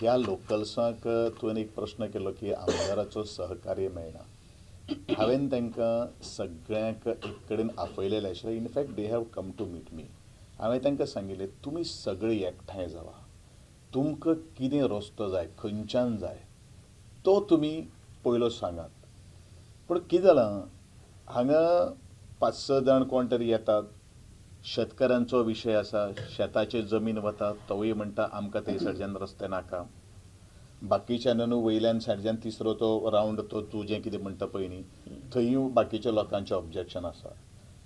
ह्या लोकल्सांक तुवें एक प्रश्न केलो की आमदाराचो सहकार्य मेळना. हांवें तांकां सगळ्यांक एक कडेन आपयलेलें आशिल्लें. In fact they have come to meet me. हांवें तांकां सांगिल्लें तुमी सगळीं एकठांय जावा. तुमकां कितें रस्तो जाय, खंयच्यान जाय तो तुमी पयलो सांगात. पूण कितें जालां हांगा 5-6 जाण कोण तरी येतात. शेतकाऱ्यांचो विशय आसा, शेताची जमीन वता तोवूय म्हणटा आमकां थंयसरच्यान रस्ते नाका. बाकीच्यांनूय वयल्यान सायडीच्यान तिसरो तो रावंड तो तूं जें कितें म्हणटा पळय न्ही थंयूय बाकीच्या लोकांचें ऑब्जेक्शन आसा.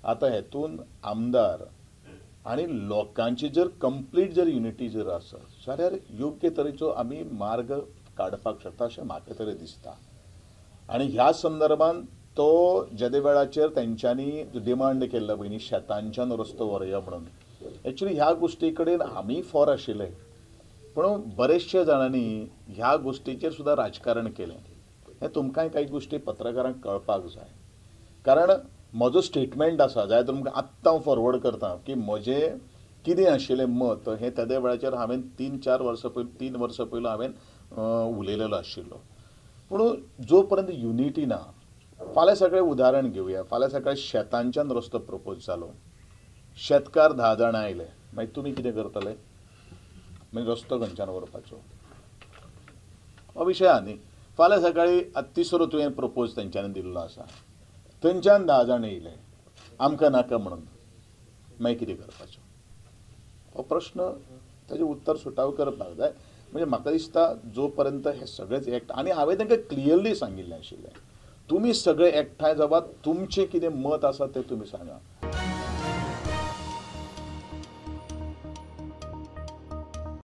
आतां हेतून आमदार आनी लोकांची जर कंप्लीट जर युनिटी जर आसत जाल्यार योग्य तरेचो आमी मार्ग काडपाक शकता अशें म्हाका तरी दिसता. आनी ह्या संदर्भान तो जेदे वेळाचेर तेंच्यांनी डिमांड केल्लो पळय न्ही शेतांच्यान रस्तो व्हरया म्हणून एक्चुली ह्या गोश्टी कडेन आमी फॉर आशिल्ले. पूण बरेचशे जाणांनी ह्या गोश्टीचेर सुद्दां राजकारण केलें. हें तुमकांय कांय गोश्टी पत्रकारांक कळपाक जाय. कारण म्हजो स्टेटमेंट आसा जाय तुमकां आत्तां हांव फॉरवर्ड करता की म्हजें कितें आशिल्लें मत हें तेदे वेळाचेर हांवें 3-4 वर्सां पयलीं 3 वर्सां पयलीं हांवें उलयलेलो आशिल्लो. पूण जो पर्यंत युनिटी ना फाल्यां सगळें उदाहरण घेवया. फाल्यां सकाळीं शेतांच्यान रस्तो प्रपोज जालो. शेतकार 10 जाणां आयले मागीर तुमी कितें करतले? मागीर रस्तो खंयच्यान व्हरपाचो हो विशय आहा न्ही. फाल्यां सकाळीं तिसरो तुवें प्रपोज तेंच्यांनी दिल्लो आसा. थंयच्यान 10 जाण येयले आमकां नाका म्हणून मागीर कितें करपाचें? हो प्रश्न ताजें उत्तर सुटाव करपाक जाय. म्हणजे म्हाका दिसता जो पर्यंत हे सगळेच एकठांय आनी हांवें तांकां क्लियरली सांगिल्लें आशिल्लें तुमी सगळे एकठांय जावात. तुमचें कितें मत आसा तें तुमी सांगा.